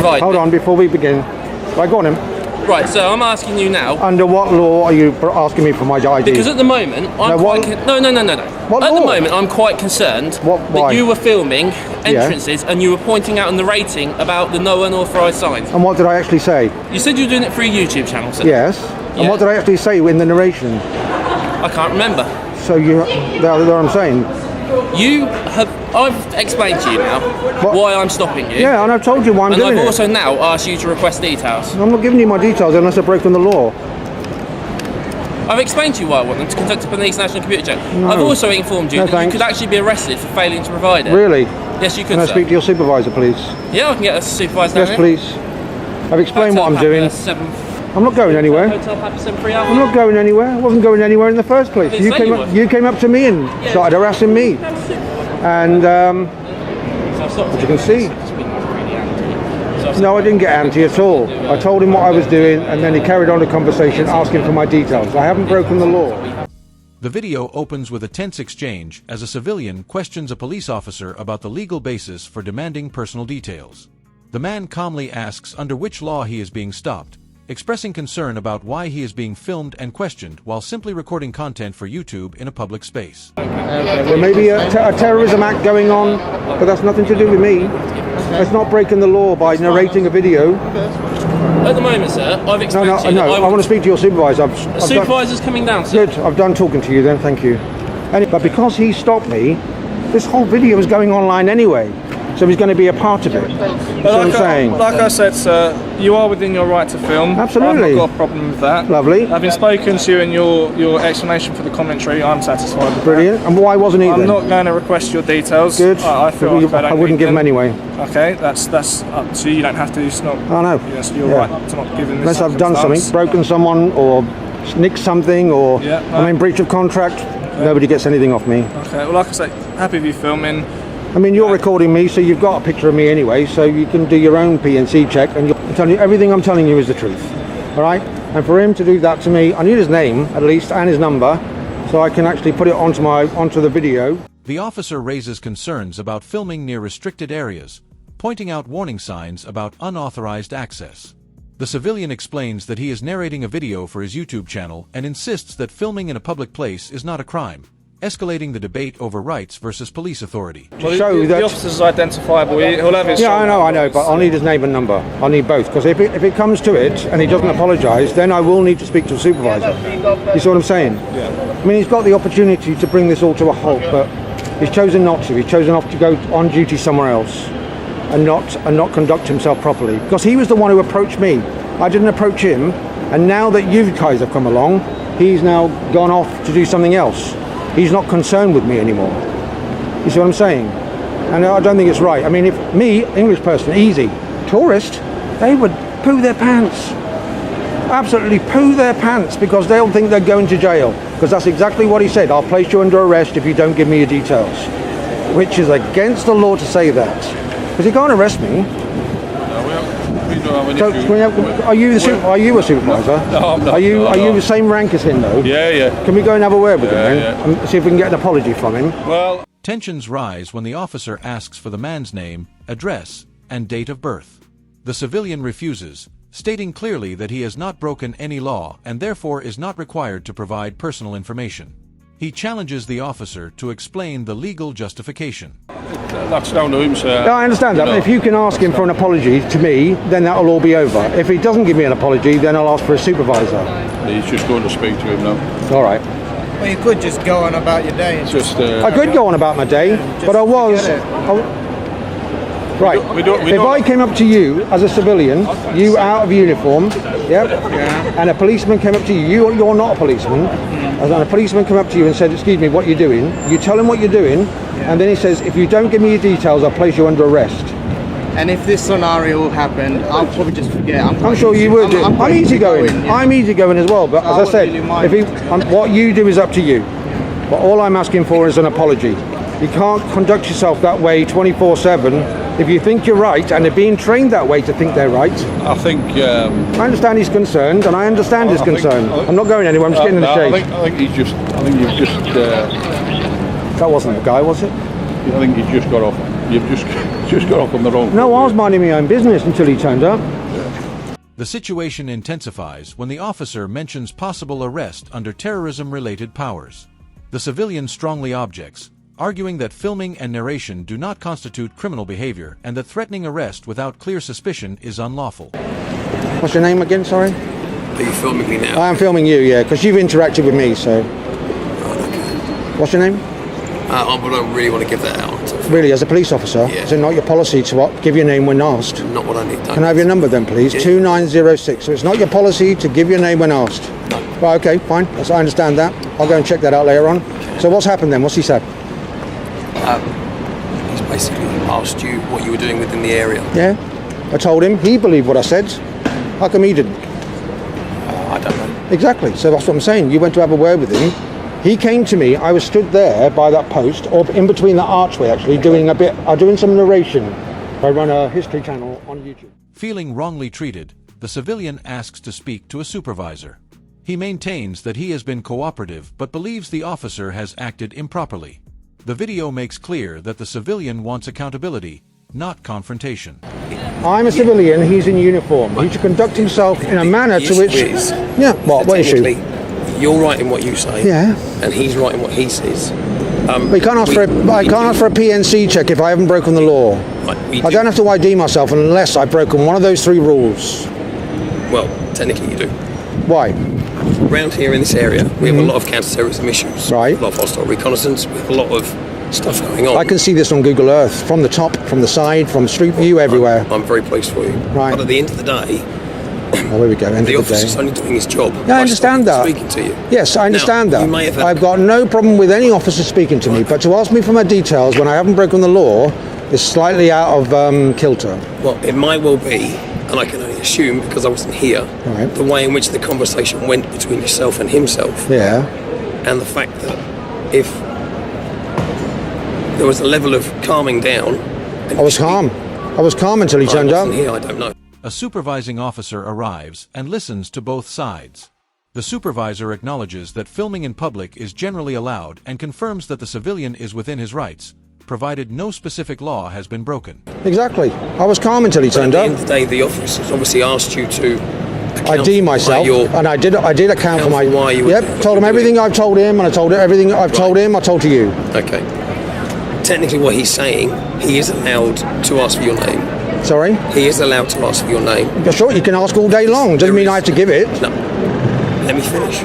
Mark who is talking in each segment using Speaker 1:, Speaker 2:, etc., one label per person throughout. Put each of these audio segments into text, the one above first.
Speaker 1: Right.
Speaker 2: Hold on, before we begin. Right, go on then.
Speaker 1: Right, so I'm asking you now.
Speaker 2: Under what law are you asking me for my ID?
Speaker 1: Because at the moment, I'm quite... No.
Speaker 2: What
Speaker 1: at
Speaker 2: law?
Speaker 1: the moment, I'm quite concerned that you were filming entrances and you were pointing out and narrating about the no unauthorised signs.
Speaker 2: And what did I actually say?
Speaker 1: You said you were doing it for a YouTube channel, sir.
Speaker 2: Yes. And what did I actually say in the narration?
Speaker 1: I can't remember.
Speaker 2: So that's what I'm saying.
Speaker 1: I've explained to you now why I'm stopping you.
Speaker 2: Yeah, and I've told you why I'm doing it.
Speaker 1: And I've also now asked you to request details.
Speaker 2: I'm not giving you my details unless I've broken the law.
Speaker 1: I've explained to you why I want them to conduct a police national computer check.
Speaker 2: No.
Speaker 1: I've also informed you that you could actually be arrested for failing to provide it.
Speaker 2: Really?
Speaker 1: Yes, you could,
Speaker 2: Can I speak to your supervisor, please?
Speaker 1: Yeah, I can get a supervisor down
Speaker 2: here. Yes, please. I've explained what I'm doing. I'm not going anywhere. I'm not going anywhere. I wasn't going anywhere in the first place. You came up to me and started harassing me. And as you can see, no, I didn't get anti at all. I told him what I was doing, and then he carried on the conversation asking for my details. I haven't broken the law.
Speaker 3: The video opens with a tense exchange as a civilian questions a police officer about the legal basis for demanding personal details. The man calmly asks under which law he is being stopped, expressing concern about why he is being filmed and questioned while simply recording content for YouTube in a public space.
Speaker 2: There may be a terrorism act going on, but that's nothing to do with me. It's not breaking the law by narrating a video.
Speaker 1: At the moment, sir, I've explained to you that
Speaker 2: I want to speak to your supervisor.
Speaker 1: The supervisor's coming down, sir.
Speaker 2: Good, I've done talking to you then, thank you. But because he stopped me, this whole video is going online anyway. So he's going to be a part of it. That's what I'm saying.
Speaker 4: Like I said, sir, you are within your right to film.
Speaker 2: Absolutely.
Speaker 4: I've not got a problem with that.
Speaker 2: Lovely.
Speaker 4: Having spoken to you and your explanation for the commentary, I'm satisfied with
Speaker 2: Brilliant. And why wasn't he then?
Speaker 4: I'm not going to request your details.
Speaker 2: Good.
Speaker 4: I feel
Speaker 2: I wouldn't give them anyway.
Speaker 4: Okay, that's up to you. You don't have to. It's not.
Speaker 2: I know.
Speaker 4: Yes, you're right to not give them this.
Speaker 2: Unless I've done something, broken someone or nicked something or I'm in breach of contract, nobody gets anything off me.
Speaker 4: Okay, well, like I say, happy with you filming.
Speaker 2: I mean, you're recording me, so you've got a picture of me anyway, so you can do your own PNC check, and I'm telling you, everything I'm telling you is the truth. All right? And for him to do that to me, I need his name, at least, and his number, so I can actually put it onto the video.
Speaker 3: The officer raises concerns about filming near restricted areas, pointing out warning signs about unauthorized access. The civilian explains that he is narrating a video for his YouTube channel and insists that filming in a public place is not a crime, escalating the debate over rights versus police authority.
Speaker 4: Well, the officer's identifiable. He'll have his...
Speaker 2: Yeah, I know, but I'll need his name and number. I'll need both, because if it comes to it and he doesn't apologise, then I will need to speak to a supervisor. You see what I'm saying?
Speaker 4: Yeah.
Speaker 2: I mean, he's got the opportunity to bring this all to a halt, but he's chosen not to. He's chosen off to go on duty somewhere else and not conduct himself properly. Because he was the one who approached me. I didn't approach him, and now that you guys have come along, he's now gone off to do something else. He's not concerned with me anymore. You see what I'm saying? And I don't think it's right. I mean, if me, English person, easy. Tourist, they would poo their pants. Absolutely poo their pants because they'll think they're going to jail. Because that's exactly what he said. I'll place you under arrest if you don't give me your details. Which is against the law to say that. Because he can't arrest me. So, are you a supervisor?
Speaker 5: No, I'm not.
Speaker 2: Are you the same rank as him though?
Speaker 5: Yeah.
Speaker 2: Can we go and have a word with him then? And see if we can get an apology from him?
Speaker 5: Well,
Speaker 3: tensions rise when the officer asks for the man's name, address, and date of birth. The civilian refuses, stating clearly that he has not broken any law and therefore is not required to provide personal information. He challenges the officer to explain the legal justification.
Speaker 5: that's down to him, sir.
Speaker 2: No, I understand that. If you can ask him for an apology to me, then that'll all be over. If he doesn't give me an apology, then I'll ask for a supervisor.
Speaker 5: He's just going to speak to him now.
Speaker 2: All right.
Speaker 6: Well, you could just go on about your day.
Speaker 2: I could go on about my day, but I was... Right. If I came up to you as a civilian, you out of uniform, and a policeman came up to you, you're not a policeman, and a policeman came up to you and said, excuse me, what you're doing, you tell him what you're doing, and then he says, if you don't give me your details, I'll place you under arrest.
Speaker 6: And if this scenario happened, I'll probably just forget.
Speaker 2: I'm sure you would. I'm easygoing. Yeah. I'm easygoing as well, but as I said, really what you do is up to you. But all I'm asking for is an apology. You can't conduct yourself that way 24/7. If you think you're right, and they're being trained that way to think they're right.
Speaker 5: I think...
Speaker 2: I understand he's concerned, and I understand his concern. I'm not going anywhere, I'm just getting in the chase.
Speaker 5: I think you've just...
Speaker 2: That wasn't the guy, was it?
Speaker 5: I think he's just got off. You've just just got off on the wrong.
Speaker 2: No, I was minding my own business until he turned up.
Speaker 3: The situation intensifies when the officer mentions possible arrest under terrorism-related powers. The civilian strongly objects, arguing that filming and narration do not constitute criminal behavior and that threatening arrest without clear suspicion is unlawful.
Speaker 2: What's your name again, sorry?
Speaker 7: Are you filming me now?
Speaker 2: I am filming you, yeah, because you've interacted with me, so... What's your name?
Speaker 7: I don't really want to give that out.
Speaker 2: Really, as a police officer?
Speaker 7: Yeah.
Speaker 2: Is it not your policy to what? Give your name when asked?
Speaker 7: Not what I need.
Speaker 2: Can I have your number then, please?
Speaker 7: Yeah.
Speaker 2: 2906. So it's not your policy to give your name when asked?
Speaker 7: No.
Speaker 2: Well, okay, fine. I understand that. I'll go and check that out later on. Okay. So what's happened then? What's he said?
Speaker 7: He's basically asked you what you were doing within the area.
Speaker 2: Yeah. I told him. He believed what I said. How come he didn't?
Speaker 7: I don't know.
Speaker 2: Exactly. So that's what I'm saying. You went to have a word with him. He came to me. I was stood there by that post, or in between the archway, actually, doing some narration. I run a history channel on YouTube.
Speaker 3: Feeling wrongly treated, the civilian asks to speak to a supervisor. He maintains that he has been cooperative but believes the officer has acted improperly. The video makes clear that the civilian wants accountability, not confrontation.
Speaker 2: I'm a civilian. He's in uniform. He should conduct himself in a manner to which... Yeah. What issue?
Speaker 7: You're right in what you say.
Speaker 2: Yeah.
Speaker 7: And he's right in what he says.
Speaker 2: But you can't ask I can't ask for a PNC check if I haven't broken the law. I don't have to ID myself unless I've broken one of those 3 rules.
Speaker 7: Well, technically you do.
Speaker 2: Why?
Speaker 7: Around here in this area, we have a lot of counter-terrorism issues.
Speaker 2: Right.
Speaker 7: A lot of hostile reconnaissance. We have a lot of stuff going on.
Speaker 2: I can see this on Google Earth, from the top, from the side, from street view, everywhere.
Speaker 7: I'm very pleased for you.
Speaker 2: Right.
Speaker 7: But at the end of the day,
Speaker 2: oh, here we go.
Speaker 7: the officer's only doing his job.
Speaker 2: Yeah, I understand that.
Speaker 7: Speaking to you.
Speaker 2: Yes, I understand that.
Speaker 7: You may have
Speaker 2: I've got no problem with any officer speaking to me, but to ask me for my details when I haven't broken the law is slightly out of kilter.
Speaker 7: Well, it might well be, and I can only assume because I wasn't here,
Speaker 2: right,
Speaker 7: the way in which the conversation went between yourself and himself.
Speaker 2: Yeah.
Speaker 7: And the fact that if there was a level of calming down...
Speaker 2: I was calm. I was calm until he turned up.
Speaker 7: Here, I don't know.
Speaker 3: A supervising officer arrives and listens to both sides. The supervisor acknowledges that filming in public is generally allowed and confirms that the civilian is within his rights, provided no specific law has been broken.
Speaker 2: Exactly. I was calm until he turned up.
Speaker 7: At the end of the day, the officers obviously asked you to
Speaker 2: ID myself, and I did account for my...
Speaker 7: Why you
Speaker 2: yep, told him everything I've told him, and I told everything I've told him, I told to you.
Speaker 7: Okay. Technically what he's saying, he is allowed to ask for your name.
Speaker 2: Sorry?
Speaker 7: He is allowed to ask for your name.
Speaker 2: Yeah, sure, you can ask all day long. Doesn't mean I have to give it.
Speaker 7: No. Let me finish.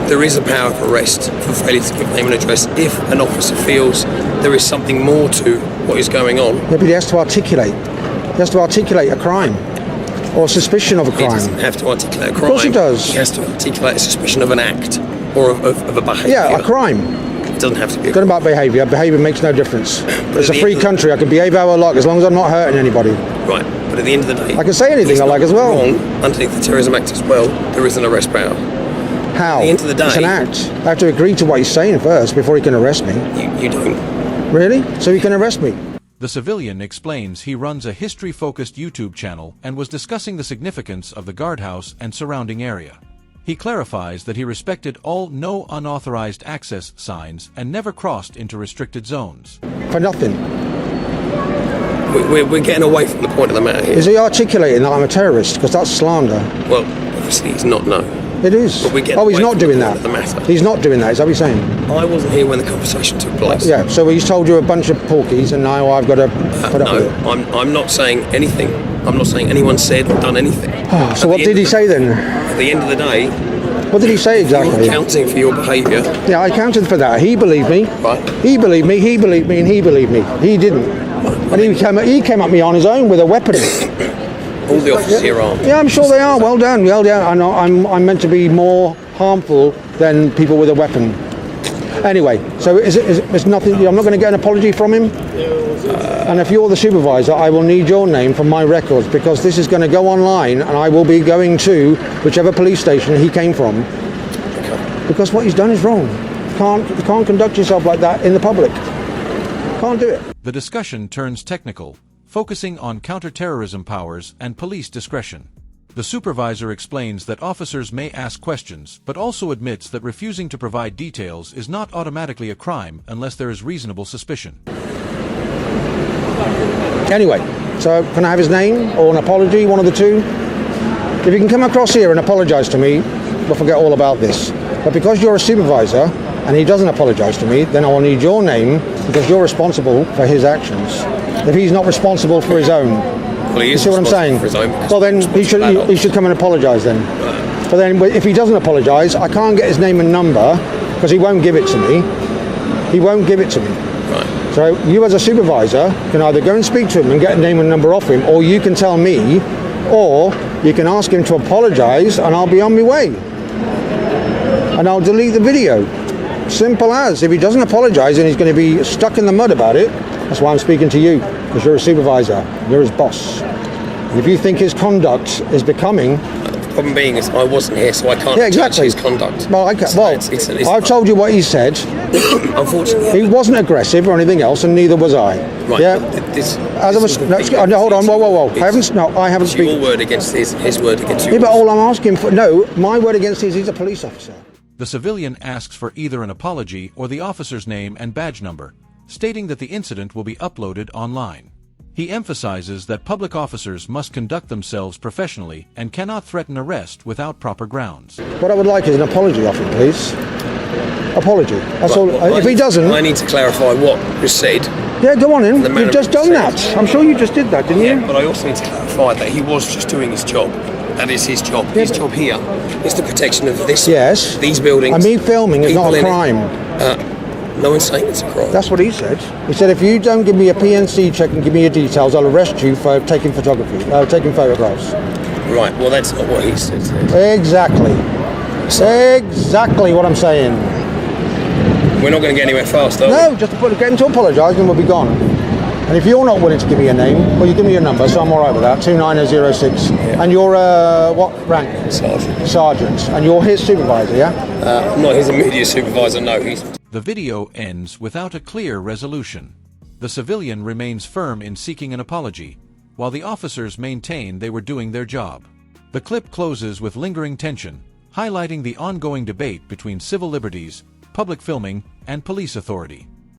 Speaker 7: There is a power of arrest for failure to give name and address if an officer feels there is something more to what is going on.
Speaker 2: Yeah, but he has to articulate. He has to articulate a crime or suspicion of a crime.
Speaker 7: He doesn't have to articulate a crime.
Speaker 2: Of course he does.
Speaker 7: He has to articulate a suspicion of an act or of a behaviour.
Speaker 2: Yeah, a crime.
Speaker 7: It doesn't have to be.
Speaker 2: It's about behaviour. Behaviour makes no difference. It's a free country. I can behave how I like as long as I'm not hurting anybody.
Speaker 7: Right, but at the end of the day,
Speaker 2: I can say anything I like as well.
Speaker 7: Wrong underneath the Terrorism Act as well. There is an arrest power.
Speaker 2: How?
Speaker 7: At the end of the day,
Speaker 2: it's an act. I have to agree to what he's saying first before he can arrest me.
Speaker 7: You don't.
Speaker 2: Really? So he can arrest me?
Speaker 3: The civilian explains he runs a history-focused YouTube channel and was discussing the significance of the guardhouse and surrounding area. He clarifies that he respected all no unauthorized access signs and never crossed into restricted zones.
Speaker 2: For nothing.
Speaker 7: We're getting away from the point of the matter here.
Speaker 2: Is he articulating that I'm a terrorist? Because that's slander.
Speaker 7: Well, obviously he's not, no.
Speaker 2: It is. Oh, he's not doing that. He's not doing that, is that what you're saying?
Speaker 7: I wasn't here when the conversation took place.
Speaker 2: Yeah, so he's told you a bunch of porkies and now I've got to put up with it.
Speaker 7: I'm not saying anything. I'm not saying anyone said or done anything.
Speaker 2: Oh, so what did he say then?
Speaker 7: At the end of the day...
Speaker 2: What did he say exactly?
Speaker 7: You're accounting for your behaviour.
Speaker 2: Yeah, I accounted for that. He believed me.
Speaker 7: Right.
Speaker 2: He believed me, and he believed me. He didn't. And he came at me on his own with a weapon.
Speaker 7: All the officers here are.
Speaker 2: Yeah, I'm sure they are. Well done, well done. I'm meant to be more harmful than people with a weapon. Anyway, so it's nothing. I'm not going to get an apology from him. And if you're the supervisor, I will need your name for my records because this is going to go online, and I will be going to whichever police station he came from. Because what he's done is wrong. You can't conduct yourself like that in the public. Can't do it.
Speaker 3: The discussion turns technical, focusing on counter-terrorism powers and police discretion. The supervisor explains that officers may ask questions, but also admits that refusing to provide details is not automatically a crime unless there is reasonable suspicion.
Speaker 2: Anyway, so can I have his name or an apology, one of the two? If you can come across here and apologise to me, we'll forget all about this. But because you're a supervisor and he doesn't apologise to me, then I will need your name because you're responsible for his actions. If he's not responsible for his own,
Speaker 7: Well, he
Speaker 2: you
Speaker 7: is
Speaker 2: see what I'm saying?
Speaker 7: for his own.
Speaker 2: Well, then he should come and apologise then. But then if he doesn't apologise, I can't get his name and number because he won't give it to me. He won't give it to me.
Speaker 7: Right.
Speaker 2: So you as a supervisor can either go and speak to him and get a name and number off him, or you can tell me, or you can ask him to apologise and I'll be on my way. And I'll delete the video. Simple as. If he doesn't apologise and he's going to be stuck in the mud about it, that's why I'm speaking to you, because you're a supervisor, you're his boss. And if you think his conduct is becoming...
Speaker 7: The problem being is I wasn't here, so I can't judge his conduct.
Speaker 2: Well, I've told you what he said.
Speaker 7: Unfortunately,
Speaker 2: he wasn't aggressive or anything else, and neither was I.
Speaker 7: Right.
Speaker 2: Yeah.
Speaker 7: Hold
Speaker 2: on. Whoa. I haven't spoken.
Speaker 7: Your word against his word against yours.
Speaker 2: Yeah, but all I'm asking for, no, my word against his. He's a police officer.
Speaker 3: The civilian asks for either an apology or the officer's name and badge number, stating that the incident will be uploaded online. He emphasizes that public officers must conduct themselves professionally and cannot threaten arrest without proper grounds.
Speaker 2: What I would like is an apology off him, please. Apology. That's all. If he doesn't...
Speaker 7: I need to clarify what was said.
Speaker 2: Yeah, go on in. You've just done that. I'm sure you just did that, didn't you?
Speaker 7: But I also need to clarify that he was just doing his job. That is his job. His job here is the protection of this.
Speaker 2: Yes.
Speaker 7: These buildings.
Speaker 2: And me filming is not a crime.
Speaker 7: No one's saying it's a crime.
Speaker 2: That's what he said. He said, if you don't give me a PNC check and give me your details, I'll arrest you for taking photographs.
Speaker 7: Right, well that's not what he said.
Speaker 2: Exactly. Exactly what I'm saying.
Speaker 7: We're not going to get anywhere fast, are we?
Speaker 2: No, just get him to apologise and we'll be gone. And if you're not willing to give me a name, well, you give me your number, so I'm all right with that, 2906. Yeah. And you're, what rank?
Speaker 7: Sergeant.
Speaker 2: Sergeant. And you're his supervisor, yeah?
Speaker 7: I'm not his immediate supervisor, no.
Speaker 3: The video ends without a clear resolution. The civilian remains firm in seeking an apology, while the officers maintain they were doing their job. The clip closes with lingering tension, highlighting the ongoing debate between civil liberties, public filming, and police authority.